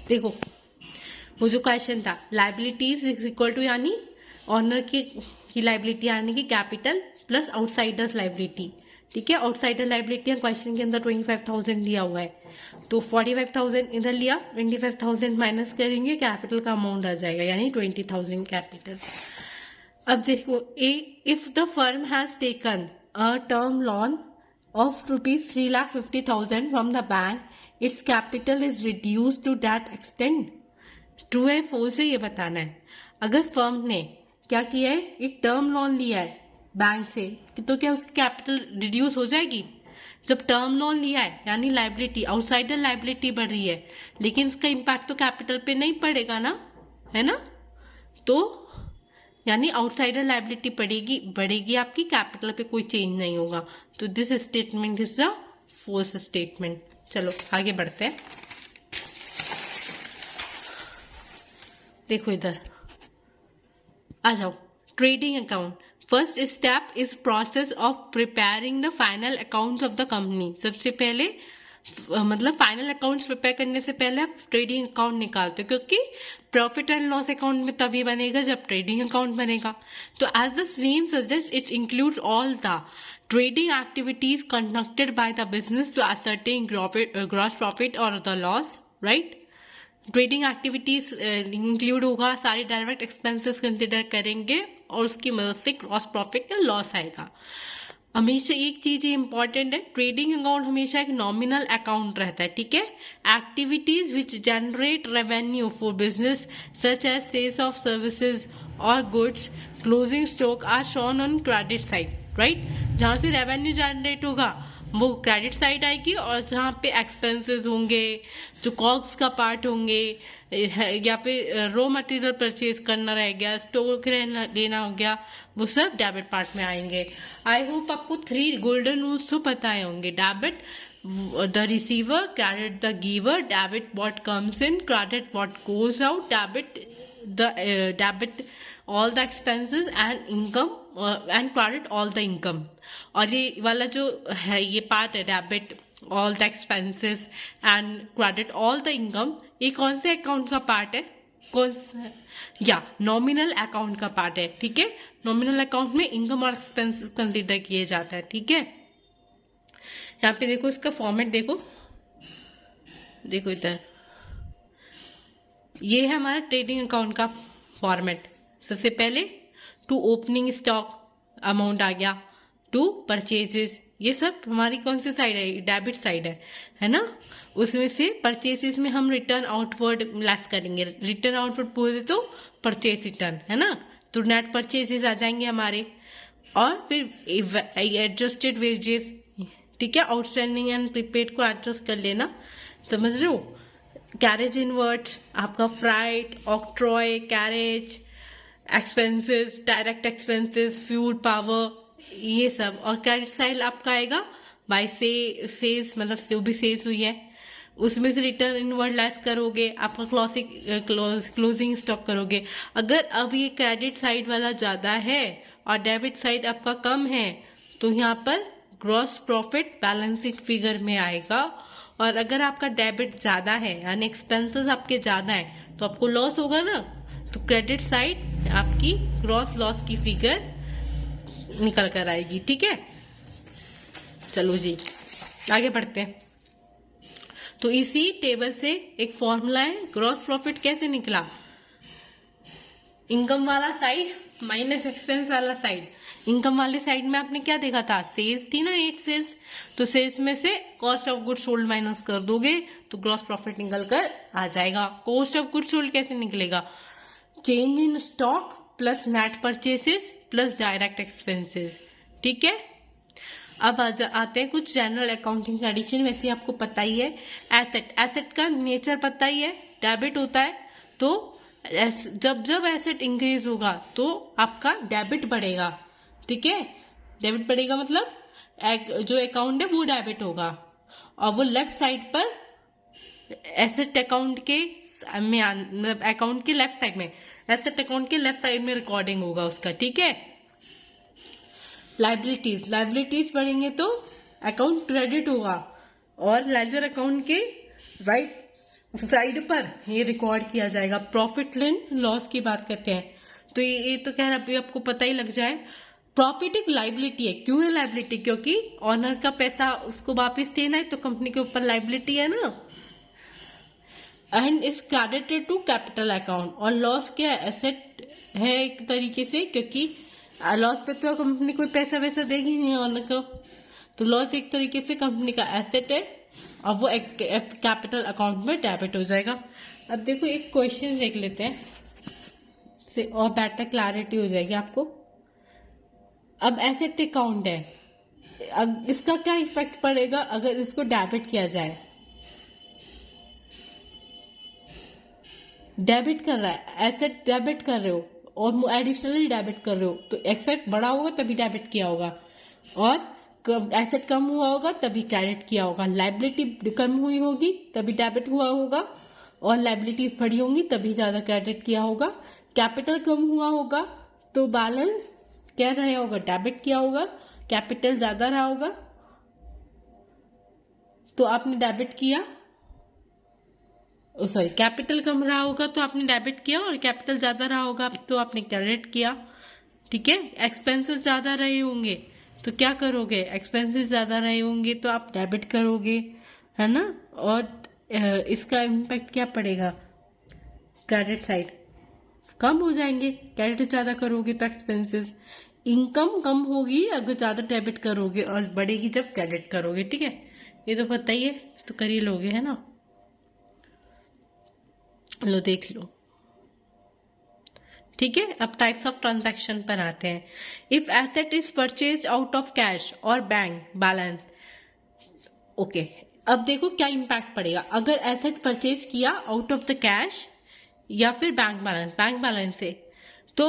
देखो वो जो क्वेश्चन था, लाइबिलिटीज इज इक्वल टू यानी ऑनर की लाइबिलिटी यानी कि कैपिटल प्लस आउटसाइडर्स लाइबिलिटी। ठीक है, आउटसाइडर लाइबिलिटी क्वेश्चन के अंदर 25,000 दिया हुआ है, तो 45,000 इधर लिया, 25,000 माइनस करेंगे, कैपिटल का अमाउंट आ जाएगा यानी 20,000 कैपिटल। अब देखो, if the firm has taken a term loan of rupees 3,50,000 from the bank, its capital is reduced to that extent. True है फोल्स है ये बताना है। अगर फर्म ने क्या किया है, एक टर्म लोन लिया है बैंक से, तो क्या उसकी कैपिटल रिड्यूस हो जाएगी? जब टर्म लोन लिया है यानी लाइबिलिटी, आउटसाइडर लाइबिलिटी बढ़ रही है, लेकिन इसका इम्पैक्ट तो कैपिटल पे नहीं पड़ेगा ना, है ना? तो यानी आउटसाइडर लाइबिलिटी बढ़ेगी आपकी, कैपिटल पे कोई चेंज नहीं होगा। तो this statement is the force statement. चलो आगे बढ़ते हैं। देखो इधर आ जाओ, trading account. First step is process of preparing the final accounts of the company. सबसे पहले मतलब फाइनल अकाउंट्स प्रिपेयर करने से पहले आप ट्रेडिंग अकाउंट निकालते हो, क्योंकि प्रॉफिट एंड लॉस अकाउंट में तभी बनेगा जब ट्रेडिंग अकाउंट बनेगा। तो as the name suggest, it includes all the trading activities conducted by the business to ascertain gross profit और the loss, right? Trading activities include होगा, सारे डायरेक्ट एक्सपेंसेस कंसिडर करेंगे और उसकी मदद से ग्रॉस प्रॉफिट या लॉस आएगा। हमेशा एक चीज इंपॉर्टेंट है, ट्रेडिंग अकाउंट हमेशा एक नॉमिनल अकाउंट रहता है। ठीक है, activities which generate revenue for business such as sales of services और goods, closing stock are shown on credit side, right? जहां से रेवेन्यू जनरेट होगा वो क्रेडिट साइड आएगी, और जहाँ पे एक्सपेंसेस होंगे, जो कॉस्ट का पार्ट होंगे, या फिर रॉ मटेरियल परचेज करना रह गया, स्टोर लेना हो गया, वो सब डेबिट पार्ट में आएंगे। आई होप आपको 3 गोल्डन रूल्स तो पता ही होंगे। Debit the receiver, credit the giver, debit what comes in, credit what goes out, debit all the expenses and income, and credit all the income. और ये वाला जो है ये पार्ट है, debit all the expenses and credit all the income, ये कौन से अकाउंट का पार्ट है? कौन सा? या नॉमिनल अकाउंट का पार्ट है। ठीक है, नॉमिनल अकाउंट में इनकम और एक्सपेंसेस कंसीडर किए जाता है। ठीक है, यहाँ पे देखो इसका फॉर्मेट देखो इधर, ये है हमारा ट्रेडिंग अकाउंट का फॉर्मेट। सबसे पहले टू ओपनिंग स्टॉक अमाउंट आ गया, टू परचेजेस, ये सब हमारी कौन सी साइड है? डेबिट साइड है ना? उसमें से परचेसेस में हम रिटर्न आउटवर्ड लेस करेंगे, रिटर्न आउटवर्ड बोले तो परचेस रिटर्न, है ना? तो नेट परचेसेस आ जाएंगे हमारे। और फिर एडजस्टेड वेजेस, ठीक है, आउटस्टैंडिंग एंड प्रीपेड को एडजस्ट कर लेना, समझ रहे हो? कैरेज इनवर्ट्स आपका, freight, octroi, carriage expenses, direct expenses, fuel, power, ये सब। और क्रेडिट साइड आपका आएगा बाय सेल्स, मतलब जो भी सेल्स हुई है उसमें से रिटर्न इनवर्ड लेस करोगे, आपका क्लोजिंग स्टॉक करोगे। अगर अब ये क्रेडिट साइड वाला ज्यादा है और डेबिट साइड आपका कम है, तो यहाँ पर gross profit balance sheet figure में आएगा। और अगर आपका डेबिट ज्यादा है यानी एक्सपेंसेस आपके ज्यादा है, तो आपको लॉस होगा ना, तो क्रेडिट साइड आपकी ग्रॉस लॉस की फिगर निकल कर आएगी। ठीक है, चलो जी आगे बढ़ते हैं। तो इसी टेबल से एक फॉर्मूला है, ग्रॉस प्रॉफिट कैसे निकला? इनकम वाला साइड माइनस एक्सपेंस वाला साइड। इनकम वाले साइड में आपने क्या देखा था? सेल्स थी ना, नेट सेल्स। तो सेल्स में से cost of good sold minus कर दोगे तो ग्रॉस प्रॉफिट निकल कर आ जाएगा। कॉस्ट ऑफ गुड सोल्ड कैसे निकलेगा? Change in stock plus net purchases plus direct expenses. ठीक है, अब आते हैं कुछ जनरल अकाउंटिंग कंडीशन। वैसे आपको पता ही है, एसेट का नेचर पता ही है, डेबिट होता है। तो जब एसेट इंक्रीज होगा तो आपका डेबिट बढ़ेगा। ठीक है, डेबिट बढ़ेगा मतलब जो अकाउंट है वो डेबिट होगा, और वो लेफ्ट साइड पर एसेट अकाउंट के में, अकाउंट के लेफ्ट साइड में, एसेट अकाउंट के लेफ्ट साइड में रिकॉर्डिंग होगा उसका। ठीक है, लाइबिलिटीज बढ़ेंगे तो अकाउंट क्रेडिट होगा, और लेजर अकाउंट के राइट साइड पर ये रिकॉर्ड किया जाएगा। प्रॉफिट एंड लॉस की बात करते हैं तो ये तो खैर अभी आपको पता ही लग जाए। प्रॉफिट एक लाइबिलिटी है। क्यों है लाइबिलिटी? क्योंकि ऑनर का पैसा उसको वापस देना है तो कंपनी के ऊपर लाइबिलिटी है ना। And is credited to capital account. और लॉस क्या है? एसेट है एक तरीके से, क्योंकि लॉस पे तो कंपनी कोई पैसा वैसा देगी नहीं ऑनर को, तो लॉस एक तरीके से कंपनी का एसेट है और वो एक कैपिटल अकाउंट में डेबिट हो जाएगा। अब देखो एक क्वेश्चन देख लेते हैं से और बेटर क्लैरिटी हो जाएगी आपको। अब एसेट अकाउंट है, इसका क्या इफेक्ट पड़ेगा अगर इसको डेबिट किया जाए? डेबिट कर रहा है, एसेट डेबिट कर रहे हो और एडिशनली डेबिट कर रहे हो, तो एसेट बड़ा होगा तभी डेबिट किया होगा और एसेट कम हुआ होगा तभी क्रेडिट किया होगा। लाइबिलिटी कम हुई होगी तभी डेबिट हुआ होगा और लाइबिलिटीज बढ़ी होंगी तभी ज्यादा क्रेडिट किया होगा। कैपिटल कम हुआ होगा तो बैलेंस क्या रहा होगा? डेबिट किया होगा। कैपिटल ज्यादा रहा होगा तो आपने डेबिट किया, सॉरी कैपिटल कम रहा होगा तो आपने डेबिट किया और कैपिटल ज्यादा रहा होगा तो आपने क्रेडिट किया। ठीक है। एक्सपेंसेस ज्यादा रहे होंगे तो क्या करोगे? एक्सपेंसेस ज्यादा रहे होंगे तो आप डेबिट करोगे, है ना। और इसका इम्पैक्ट क्या पड़ेगा? क्रेडिट साइड कम हो जाएंगे, क्रेडिट ज्यादा करोगे तो एक्सपेंसेस। इनकम कम होगी अगर ज्यादा डेबिट करोगे और बढ़ेगी जब क्रेडिट करोगे। ठीक है, ये तो पता ही है, तो कर ही लोगे, है ना। लो देख लो। ठीक है, अब टाइप्स ऑफ ट्रांजैक्शन पर आते हैं। If asset is purchase out of cash और बैंक बैलेंस। ओके, अब देखो क्या इम्पैक्ट पड़ेगा अगर एसेट परचेज किया आउट ऑफ द कैश या फिर बैंक बैलेंस से। तो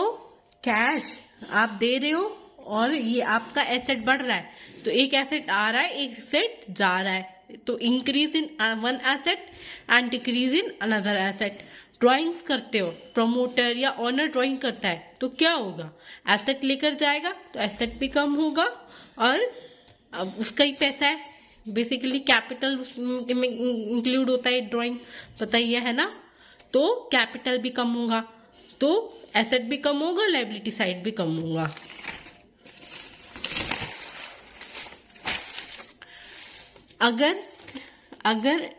कैश आप दे रहे हो और ये आपका एसेट बढ़ रहा है, तो एक एसेट आ रहा है एक एसेट जा रहा है, तो increase in one asset and decrease in another asset. Drawings करते हो, प्रमोटर या ओनर ड्राइंग करता है तो क्या होगा? एसेट लेकर जाएगा तो एसेट भी कम होगा और अब उसका ही पैसा है, बेसिकली कैपिटल में इंक्लूड होता है ड्राइंग, पता ही है ना। तो कैपिटल भी कम होगा तो एसेट भी कम होगा, लायबिलिटी साइड भी कम होगा। अगर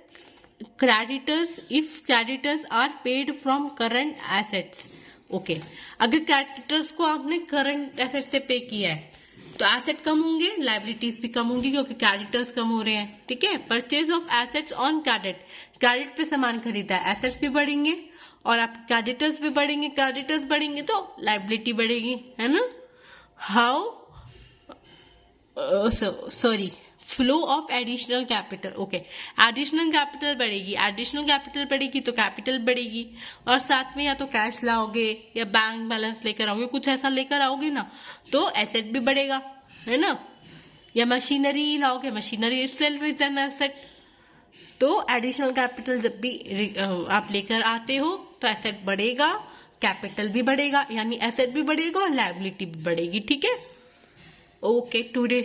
creditors, if creditors are paid from current assets. Okay, अगर क्रेडिटर्स को आपने करंट एसेट से पे किया है तो एसेट कम होंगे, लायबिलिटीज भी कम होंगी क्योंकि क्रेडिटर्स कम हो रहे हैं। ठीक है, purchase of assets on credit पे सामान खरीदा है, एसेट्स भी बढ़ेंगे और आप क्रेडिटर्स भी बढ़ेंगे, क्रेडिटर्स बढ़ेंगे तो लायबिलिटी बढ़ेगी, है ना। How sorry flow of additional capital. Okay, additional capital बढ़ेगी तो कैपिटल बढ़ेगी और साथ में या तो कैश लाओगे या बैंक बैलेंस लेकर आओगे, कुछ ऐसा लेकर आओगे ना तो एसेट भी बढ़ेगा, है ना। या मशीनरी लाओगे, machinery itself is an asset. तो एडिशनल कैपिटल जब भी आप लेकर आते हो तो एसेट बढ़ेगा, कैपिटल भी बढ़ेगा, यानी एसेट भी बढ़ेगा और लायबिलिटी भी बढ़ेगी। ठीक है, ओके, टुडे